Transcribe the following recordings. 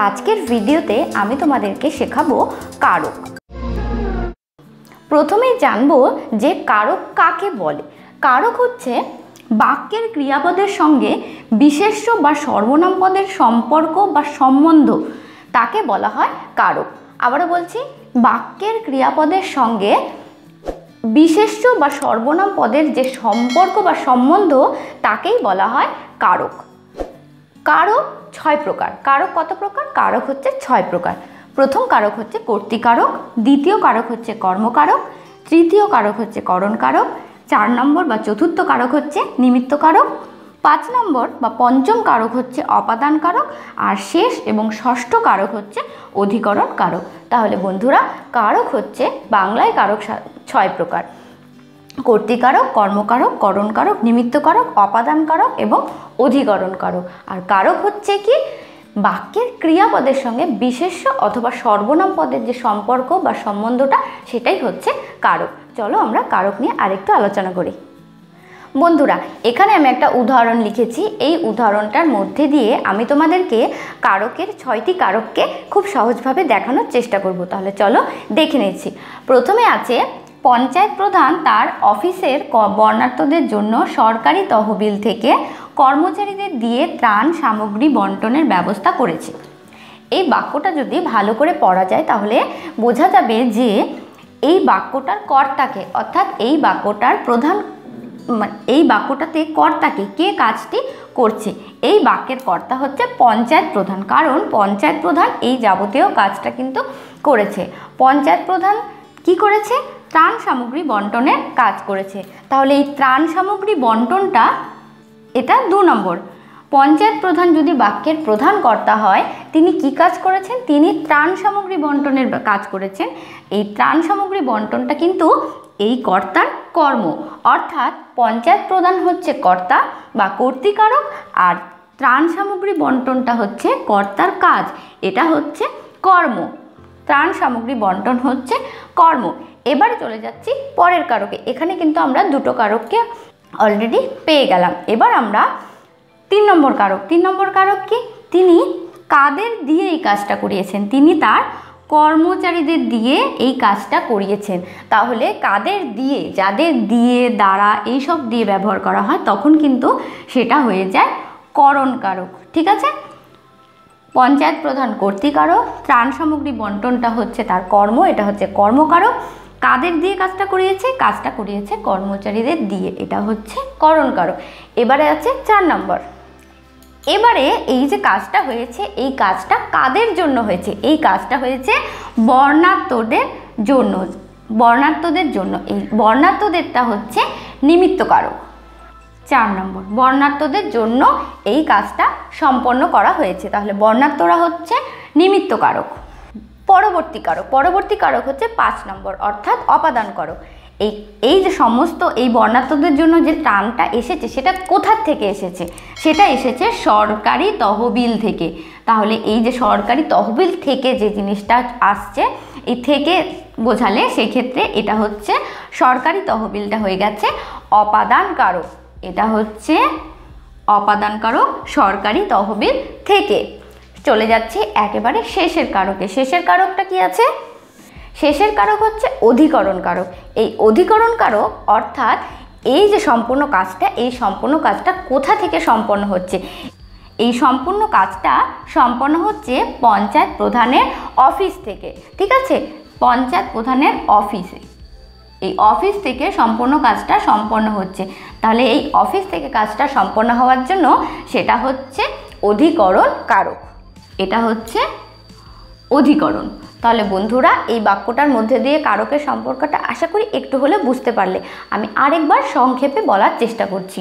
আজকের ভিডিওতে আমি তোমাদেরকে শেখাবো কারক। প্রথমেই জানবো যে কারক কাকে বলে। কারক হচ্ছে বাক্যের ক্রিয়াপদের সঙ্গে বিশেষ্য বা সর্বনাম পদের সম্পর্ক বা সম্বন্ধ, তাকে বলা হয় কারক। আবারও বলছি, বাক্যের ক্রিয়াপদের সঙ্গে বিশেষ্য বা সর্বনাম পদের যে সম্পর্ক বা সম্বন্ধ তাকেই বলা হয় কারক। কারক 6 প্রকার। কারক কত প্রকার? কারক হচ্ছে 6 প্রকার। প্রথম কারক হচ্ছে কর্তৃকারক, দ্বিতীয় কারক হচ্ছে কর্মকারক, তৃতীয় কারক হচ্ছে করণকারক, 4 নম্বর বা চতুর্থ কারক হচ্ছে নিমিত্ত কারক, 5 নম্বর বা পঞ্চম কারক হচ্ছে অপাদান কারক, আর শেষ এবং ষষ্ঠ কারক হচ্ছে অধিকরণ কারক। তাহলে বন্ধুরা, কারক হচ্ছে বাংলায় কারক 6 প্রকার: কর্তৃকারক, কর্মকারক, করণকারক, নিমিত্ত কারক, অপাদান কারক এবং অধিকরণ কারক। আর কারক হচ্ছে কি? বাক্যের ক্রিয়াপদের সঙ্গে বিশেষ্য অথবা সর্বনাম পদের যে সম্পর্ক বা সম্বন্ধটা, সেটাই হচ্ছে কারক। চলো আমরা কারক নিয়ে আরেকটু আলোচনা করি। বন্ধুরা, এখানে আমি একটা উদাহরণ লিখেছি। এই উদাহরণটার মধ্যে দিয়ে আমি তোমাদেরকে কারকের 6টি কারককে খুব সহজভাবে দেখানোর চেষ্টা করব। তাহলে চলো দেখে নিচ্ছি। প্রথমে আছে, পঞ্চায়েত প্রধান তার অফিসের বর্ণাঢ্যদের জন্য সরকারি তহবিল থেকে কর্মচারীদের দিয়ে ত্রাণ সামগ্রী বন্টনের ব্যবস্থা করেছে। এই বাক্যটা যদি ভালো করে পড়া যায় তাহলে বোঝা যাবে যে এই বাক্যটার কর্তাকে, অর্থাৎ এই বাক্যটার প্রধান, এই বাক্যটাতে কর্তাকে, কে কাজটি করছে। এই বাক্যের কর্তা হচ্ছে পঞ্চায়েত প্রধান, কারণ পঞ্চায়েত প্রধান এই যাবতীয় কাজটা কিন্তু করেছে। পঞ্চায়েত প্রধান কি করেছে? ত্রাণ সামগ্রী বন্টনের কাজ করেছে। তাহলে এই ত্রাণ সামগ্রী বন্টনটা, এটা 2 নম্বর। পঞ্চায়েত প্রধান যদি বাক্যের প্রধান কর্তা হয়, তিনি কি কাজ করেছেন? তিনি ত্রাণ সামগ্রী বন্টনের কাজ করেছেন। এই ত্রাণ সামগ্রী বন্টনটা কিন্তু এই কর্তার কর্ম, অর্থাৎ পঞ্চায়েত প্রধান হচ্ছে কর্তা বা কর্তৃকারক, আর ত্রাণ সামগ্রী বন্টনটা হচ্ছে কর্তার কাজ, এটা হচ্ছে কর্ম। ত্রাণ সামগ্রী বন্টন হচ্ছে কর্ম। এবারে চলে যাচ্ছি পরের কারকে। এখানে কিন্তু আমরা 2টো কারককে অলরেডি পেয়ে গেলাম। এবার আমরা 3 নম্বর কারক। 3 নম্বর কারক কি? তিনি কাদের দিয়ে এই কাজটা করিয়েছেন? তিনি তার কর্মচারীদের দিয়ে এই কাজটা করিয়েছেন। তাহলে কাদের দিয়ে, যাদের দিয়ে, দ্বারা, এইসব দিয়ে ব্যবহার করা হয়, তখন কিন্তু সেটা হয়ে যায় করণ কারক। ঠিক আছে? পঞ্চায়েত প্রধান কর্তৃকারক, ত্রাণ সামগ্রী বন্টনটা হচ্ছে তার কর্ম, এটা হচ্ছে কর্মকারক। কাদের দিয়ে কাজটা করিয়েছে? কাজটা করিয়েছে কর্মচারীদের দিয়ে, এটা হচ্ছে করণ কারক। এবারে আছে 4 নম্বর। এবারে এই যে কাজটা হয়েছে, এই কাজটা কাদের জন্য হয়েছে? এই কাজটা হয়েছে বর্ণাঢ্যদের জন্য। বর্ণাঢ্যদের জন্য। এই বর্ণাঢ্যদেরটা হচ্ছে নিমিত্ত কারক। 4 নম্বর, বর্ণাঢ্যদের জন্য এই কাজটা সম্পন্ন করা হয়েছে। তাহলে বর্ণাঢ্যরা হচ্ছে নিমিত্ত কারক। পরবর্তী কারক। পরবর্তী কারক হচ্ছে 5 নম্বর, অর্থাৎ অপাদান কারক। এই যে সমস্ত এই বর্ণাঢ্যদের জন্য যে ত্রাণটা এসেছে, সেটা কোথার থেকে এসেছে? সেটা এসেছে সরকারি তহবিল থেকে। তাহলে এই যে সরকারি তহবিল থেকে যে জিনিসটা আসছে, এই থেকে বোঝালে সেক্ষেত্রে এটা হচ্ছে সরকারি তহবিলটা হয়ে গেছে অপাদান কারক। এটা হচ্ছে অপাদান কারক, সরকারি তহবিল থেকে। চলে যাচ্ছি একেবারে শেষের কারকে। শেষের কারকটা কি আছে? শেষের কারক হচ্ছে অধিকরণ কারক। এই অধিকরণ কারক অর্থাৎ এই যে সম্পূর্ণ কাজটা, এই সম্পূর্ণ কাজটা কোথা থেকে সম্পন্ন হচ্ছে? এই সম্পূর্ণ কাজটা সম্পন্ন হচ্ছে পঞ্চায়েত প্রধানের অফিস থেকে। ঠিক আছে? পঞ্চায়েত প্রধানের অফিসে, এই অফিস থেকে সম্পূর্ণ কাজটা সম্পন্ন হচ্ছে। তাহলে এই অফিস থেকে কাজটা সম্পন্ন হওয়ার জন্য সেটা হচ্ছে অধিকরণ কারক। এটা হচ্ছে অধিকরণ। তাহলে বন্ধুরা, এই বাক্যটার মধ্যে দিয়ে কারকের সম্পর্কটা আশা করি একটু হলে বুঝতে পারলে। আমি আরেকবার সংক্ষেপে বলার চেষ্টা করছি।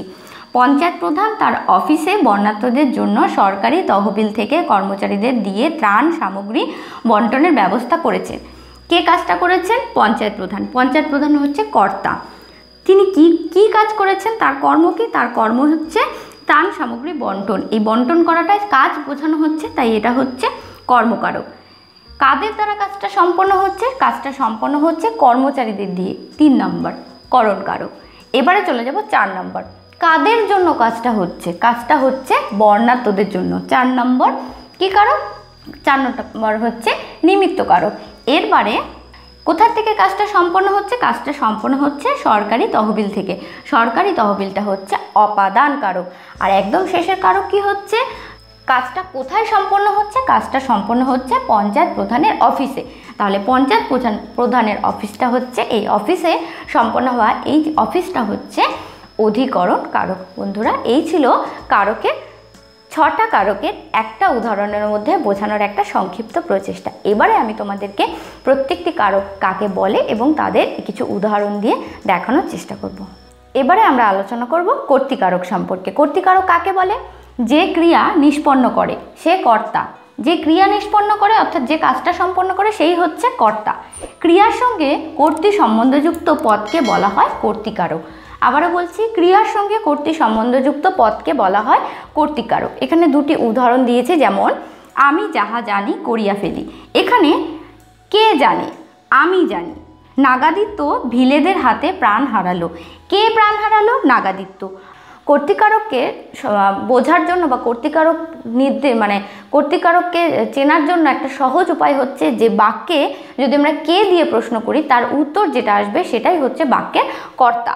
পঞ্চায়েত প্রধান তার অফিসে বর্ণাঢ্যদের জন্য সরকারি তহবিল থেকে কর্মচারীদের দিয়ে ত্রাণ সামগ্রী বন্টনের ব্যবস্থা করেছেন। কে কাজটা করেছেন? পঞ্চায়েত প্রধান। পঞ্চায়েত প্রধান হচ্ছে কর্তা। তিনি কি কাজ করেছেন? তার কর্ম কি? তার কর্ম হচ্ছে ত্রাণ সামগ্রী বন্টন। এই বন্টন করাটাই কাজ বোঝানো হচ্ছে, তাই এটা হচ্ছে কর্মকারক। কাদের দ্বারা কাজটা সম্পন্ন হচ্ছে? কাজটা সম্পন্ন হচ্ছে কর্মচারীদের দিয়ে। 3 নম্বর, করণ কারক। এবারে চলে যাব 4 নম্বর। কাদের জন্য কাজটা হচ্ছে? কাজটা হচ্ছে বর্ণাঢ্যদের জন্য। 4 নম্বর কি কারক? 4 নম্বর হচ্ছে নিমিত্ত কারক। এরবারে কোথা থেকে কাজটা সম্পন্ন হচ্ছে? কাজটা সম্পন্ন হচ্ছে সরকারি তহবিল থেকে। সরকারি তহবিলটা হচ্ছে অপাদান কারক। আর একদম শেষের কারক কি হচ্ছে? কাজটা কোথায় সম্পন্ন হচ্ছে? কাজটা সম্পন্ন হচ্ছে পঞ্চায়েত প্রধানের অফিসে। তাহলে পঞ্চায়েত প্রধানের অফিসটা হচ্ছে, এই অফিসে সম্পন্ন হওয়া এই অফিসটা হচ্ছে অধিকরণ কারক। বন্ধুরা, এই ছিল কারকের 6টা কারকের একটা উদাহরণের মধ্যে বোঝানোর একটা সংক্ষিপ্ত প্রচেষ্টা। এবারে আমি তোমাদেরকে প্রত্যেকটি কারক কাকে বলে এবং তাদের কিছু উদাহরণ দিয়ে দেখানোর চেষ্টা করব। এবারে আমরা আলোচনা করব কর্তৃকারক সম্পর্কে। কর্তৃকারক কাকে বলে? যে ক্রিয়া নিষ্পন্ন করে সে কর্তা। যে ক্রিয়া নিষ্পন্ন করে অর্থাৎ যে কাজটা সম্পন্ন করে সেই হচ্ছে কর্তা। ক্রিয়ার সঙ্গে কর্তৃ সম্বন্ধযুক্ত পদকে বলা হয় কর্তৃকারক। আবারও বলছি, ক্রিয়ার সঙ্গে কর্তৃ সম্বন্ধযুক্ত পদকে বলা হয় কর্তৃকারক। এখানে দুটি উদাহরণ দিয়েছে, যেমন আমি যাহা জানি করিয়া ফেলি। এখানে কে জানে? আমি জানি। নাগাদিত্য ভিলেদের হাতে প্রাণ হারালো। কে প্রাণ হারালো? নাগাদিত্য। কর্তৃকারককে বোঝার জন্য বা কর্তৃকারক কর্তৃকারককে চেনার জন্য একটা সহজ উপায় হচ্ছে যে বাক্যে যদি আমরা কে দিয়ে প্রশ্ন করি তার উত্তর যেটা আসবে সেটাই হচ্ছে বাক্যের কর্তা।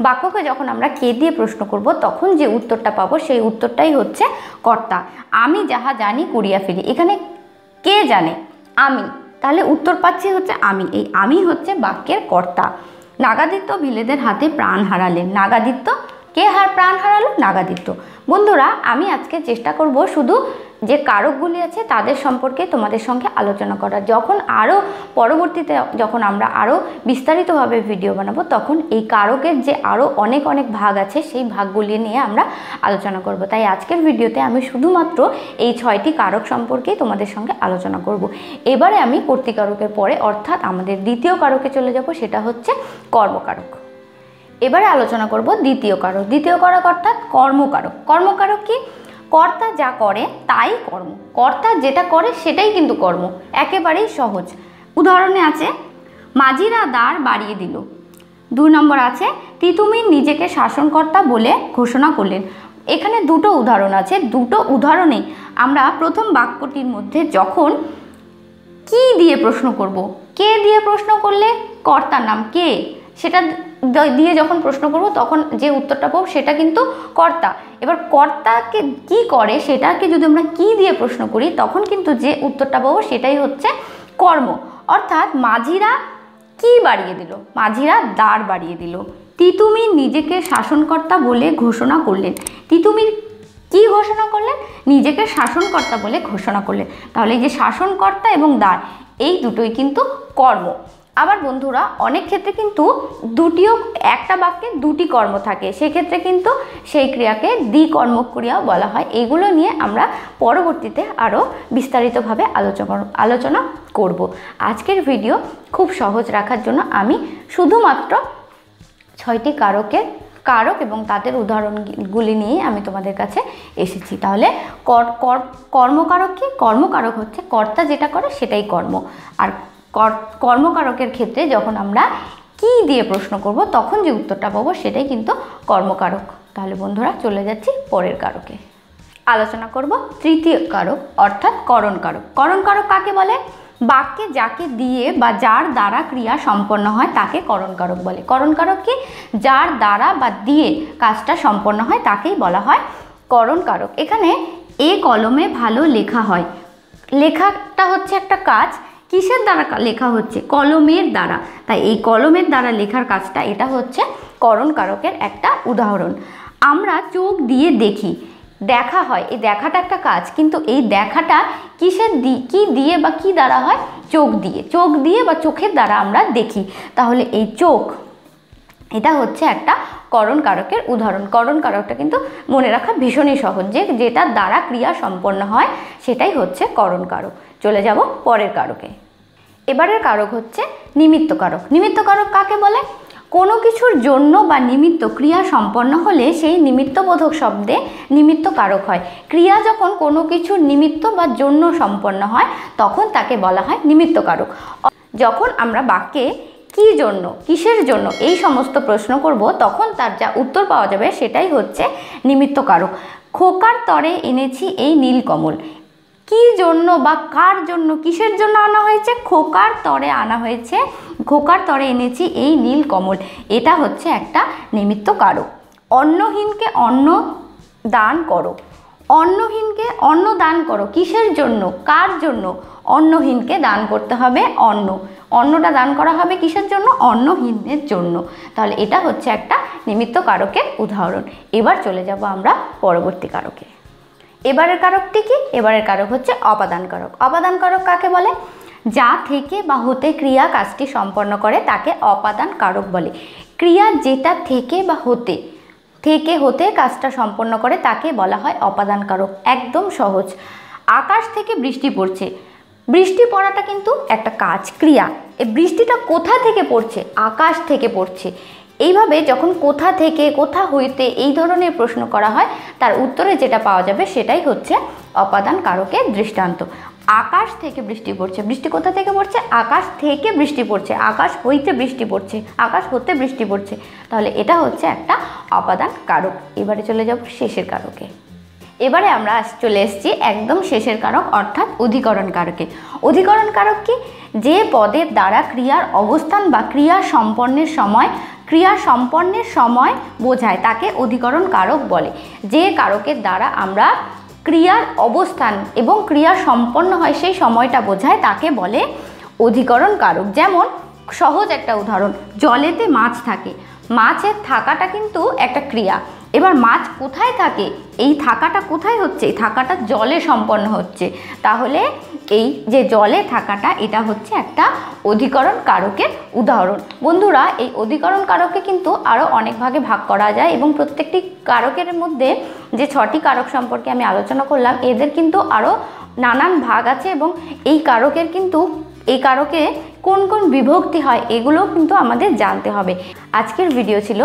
বাক্যকে যখন আমরা কে দিয়ে প্রশ্ন করব তখন যে উত্তরটা পাবো সেই উত্তরটাই হচ্ছে কর্তা। আমি যাহা জানি করিয়া ফেলি। এখানে কে জানে? আমি। তাহলে উত্তর পাচ্ছি হচ্ছে আমি। এই আমি হচ্ছে বাক্যের কর্তা। নাগাদিত্য ভিলেদের হাতে প্রাণ হারালেন। নাগাদিত্য কে প্রাণ হারালো? নাগাদিত্য। বন্ধুরা, আমি আজকে চেষ্টা করব শুধু যে কারকগুলি আছে তাদের সম্পর্কে তোমাদের সঙ্গে আলোচনা করার। যখন আরও পরবর্তীতে যখন আমরা আরও বিস্তারিতভাবে ভিডিও বানাবো তখন এই কারকের যে আরও অনেক ভাগ আছে সেই ভাগগুলি নিয়ে আমরা আলোচনা করব। তাই আজকের ভিডিওতে আমি শুধুমাত্র এই 6টি কারক সম্পর্কেই তোমাদের সঙ্গে আলোচনা করব। এবারে আমি কর্তৃকারকের পরে অর্থাৎ আমাদের দ্বিতীয় কারকে চলে যাব, সেটা হচ্ছে কর্মকারক। এবারে আলোচনা করব দ্বিতীয় কারক। দ্বিতীয় কারক অর্থাৎ কর্মকারক। কর্মকারক কি? কর্তা যা করে তাই কর্ম। কর্তা যেটা করে সেটাই কিন্তু কর্ম। একেবারেই সহজ। উদাহরণে আছে মাঝিরা দ্বার বাড়িয়ে দিল। 2 নম্বর আছে তিতুমির নিজেকে শাসনকর্তা বলে ঘোষণা করলেন। এখানে দুটো উদাহরণ আছে। দুটো উদাহরণে আমরা প্রথম বাক্যটির মধ্যে যখন কি দিয়ে প্রশ্ন করব, কে দিয়ে প্রশ্ন করলে কর্তার নাম কে সেটা দিয়ে যখন প্রশ্ন করব তখন যে উত্তরটা পাবো সেটা কিন্তু কর্তা। এবার কর্তাকে কি করে সেটাকে যদি আমরা কি দিয়ে প্রশ্ন করি তখন কিন্তু যে উত্তরটা পাবো সেটাই হচ্ছে কর্ম। অর্থাৎ মাঝিরা কি বাড়িয়ে দিল? মাঝিরা দ্বার বাড়িয়ে দিল। তিতুমির নিজেকে শাসনকর্তা বলে ঘোষণা করলেন। তিতুমির কি ঘোষণা করলেন? নিজেকে শাসনকর্তা বলে ঘোষণা করলেন। তাহলে এই যে শাসনকর্তা এবং দ্বার এই দুটোই কিন্তু কর্ম। আবার বন্ধুরা, অনেক ক্ষেত্রে কিন্তু একটা বাক্যে দুটি কর্ম থাকে, সেক্ষেত্রে কিন্তু সেই ক্রিয়াকে দ্বিকর্মক ক্রিয়াও বলা হয়। এগুলো নিয়ে আমরা পরবর্তীতে আরও বিস্তারিতভাবে আলোচনা করব। আজকের ভিডিও খুব সহজ রাখার জন্য আমি শুধুমাত্র 6টি কারক এবং তাদের উদাহরণগুলি নিয়ে আমি তোমাদের কাছে এসেছি। তাহলে কর্মকারক কি? কর্মকারক হচ্ছে কর্তা যেটা করে সেটাই কর্ম। আর কর্মকারকের ক্ষেত্রে যখন আমরা কি দিয়ে প্রশ্ন করব তখন যে উত্তরটা পাবো সেটাই কিন্তু কর্মকারক। তাহলে বন্ধুরা চলে যাচ্ছি পরের কারকে। আলোচনা করব তৃতীয় কারক অর্থাৎ করণকারক। করণকারক কাকে বলে? বাক্যে যাকে দিয়ে বা যার দ্বারা ক্রিয়া সম্পন্ন হয় তাকে করণকারক বলে। করণকারক কি? যার দ্বারা বা দিয়ে কাজটা সম্পন্ন হয় তাকেই বলা হয় করণকারক। এখানে এ কলমে ভালো লেখা হয়। লেখাটা হচ্ছে একটা কাজ। কিসের দ্বারা লেখা হচ্ছে? কলমের দ্বারা। তাই এই কলমের দ্বারা লেখার কাজটা এটা হচ্ছে করণকারকের একটা উদাহরণ। আমরা চোখ দিয়ে দেখি। দেখা হয়, এই দেখাটা একটা কাজ, কিন্তু এই দেখাটা কি দিয়ে বা কি দ্বারা হয়? চোখ দিয়ে। চোখ দিয়ে বা চোখের দ্বারা আমরা দেখি। তাহলে এই চোখ এটা হচ্ছে একটা করণকারকের উদাহরণ। করণকারকটা কিন্তু মনে রাখা ভীষণই সহজ, যেটার দ্বারা ক্রিয়া সম্পন্ন হয় সেটাই হচ্ছে করণকারক। চলে যাব পরের কারকে। এবারের কারক হচ্ছে নিমিত্ত কারক। নিমিত্ত কারক কাকে বলে? কোনো কিছুর জন্য বা নিমিত্ত ক্রিয়া সম্পন্ন হলে সেই নিমিত্তবোধক শব্দে নিমিত্ত কারক হয়। ক্রিয়া যখন কোনো কিছুর নিমিত্ত বা জন্য সম্পন্ন হয় তখন তাকে বলা হয় নিমিত্ত কারক। যখন আমরা বাক্যে কি জন্য, কিসের জন্য এই সমস্ত প্রশ্ন করব তখন তার যা উত্তর পাওয়া যাবে সেটাই হচ্ছে নিমিত্ত কারক। খোকার তরে এনেছি এই নীলকমল। কি জন্য বা কার জন্য, কিসের জন্য আনা হয়েছে? খোকার তরে আনা হয়েছে, খোকার তরে এনেছি এই নীল কমল। এটা হচ্ছে একটা নিমিত্ত কারক। অন্নহীনকে অন্ন দান করো, অন্নহীনকে অন্ন দান করো, কিসের জন্য, কার জন্য? অন্নহীনকে দান করতে হবে অন্ন, অন্নটা দান করা হবে কিসের জন্য? অন্নহীনের জন্য। তাহলে এটা হচ্ছে একটা নিমিত্ত কারকের উদাহরণ। এবার চলে যাব আমরা পরবর্তী কারকে। এবারের কারকটি কি? এবারের কারক হচ্ছে অপাদান কারক। অপাদান কারক কাকে বলে? যা থেকে বা হতে ক্রিয়া কাজটি সম্পন্ন করে তাকে অপাদান কারক বলে। ক্রিয়া যেটা থেকে বা হতে কাজটা সম্পন্ন করে তাকে বলা হয় অপাদান কারক। একদম সহজ। আকাশ থেকে বৃষ্টি পড়ছে, বৃষ্টি পড়াটা কিন্তু একটা কাজ, ক্রিয়া। এই বৃষ্টিটা কোথা থেকে পড়ছে? আকাশ থেকে পড়ছে। এইভাবে যখন কোথা থেকে, কোথা হইতে এই ধরনের প্রশ্ন করা হয়, তার উত্তরে যেটা পাওয়া যাবে সেটাই হচ্ছে অপাদান কারকের দৃষ্টান্ত। আকাশ থেকে বৃষ্টি পড়ছে, বৃষ্টি কোথা থেকে পড়ছে? আকাশ থেকে বৃষ্টি পড়ছে, আকাশ হইতে বৃষ্টি পড়ছে, আকাশ হতে বৃষ্টি পড়ছে। তাহলে এটা হচ্ছে একটা অপাদান কারক। এবারে চলে যাব শেষের কারকে। এবারে আমরা চলে এসেছি একদম শেষের কারক, অর্থাৎ অধিকরণ কারকে। অধিকরণ কারক কি? যে পদের দ্বারা ক্রিয়ার অবস্থান বা ক্রিয়া সম্পন্নের সময় বোঝায় তাকে অধিকরণ কারক বলে। যে কারকের দ্বারা আমরা ক্রিয়ার অবস্থান এবং ক্রিয়া সম্পন্ন হয় সেই সময়টা বোঝায় তাকে বলে অধিকরণ কারক। যেমন সহজ একটা উদাহরণ, জলেতে মাছ থাকে, মাছের থাকাটা কিন্তু একটা ক্রিয়া। এবার মাছ কোথায় থাকে? এই থাকাটা কোথায় হচ্ছে? এই থাকাটা জলে সম্পন্ন হচ্ছে। তাহলে এই যে জলে থাকাটা, এটা হচ্ছে একটা অধিকরণ কারকের উদাহরণ। বন্ধুরা, এই অধিকরণ কারককে কিন্তু আরও অনেক ভাগে ভাগ করা যায় এবং প্রত্যেকটি কারকের মধ্যে যে 6টি কারক সম্পর্কে আমি আলোচনা করলাম, এদের কিন্তু আরও নানান ভাগ আছে এবং এই কারকে কোন কোন বিভক্তি হয় এগুলোও কিন্তু আমাদের জানতে হবে। আজকের ভিডিও ছিল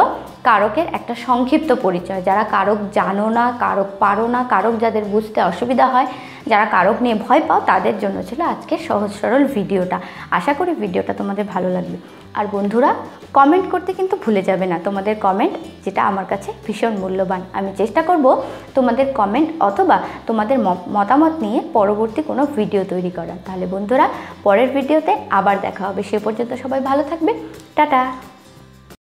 কারকের একটা সংক্ষিপ্ত পরিচয়। যারা কারক জানো না, কারক পারো না, কারক যাদের বুঝতে অসুবিধা হয়, যারা কারক নিয়ে ভয় পাও, তাদের জন্য ছিল আজকের সহজ সরল ভিডিওটা। আশা করি ভিডিওটা তোমাদের ভালো লাগবে। আর বন্ধুরা, কমেন্ট করতে কিন্তু ভুলে যাবে না। তোমাদের কমেন্ট, যেটা আমার কাছে ভীষণ মূল্যবান। আমি চেষ্টা করব তোমাদের কমেন্ট অথবা তোমাদের মতামত নিয়ে পরবর্তী কোনো ভিডিও তৈরি করার। তাহলে বন্ধুরা, পরের ভিডিওতে আবার দেখা হবে। সে পর্যন্ত সবাই ভালো থাকবে। টাটা।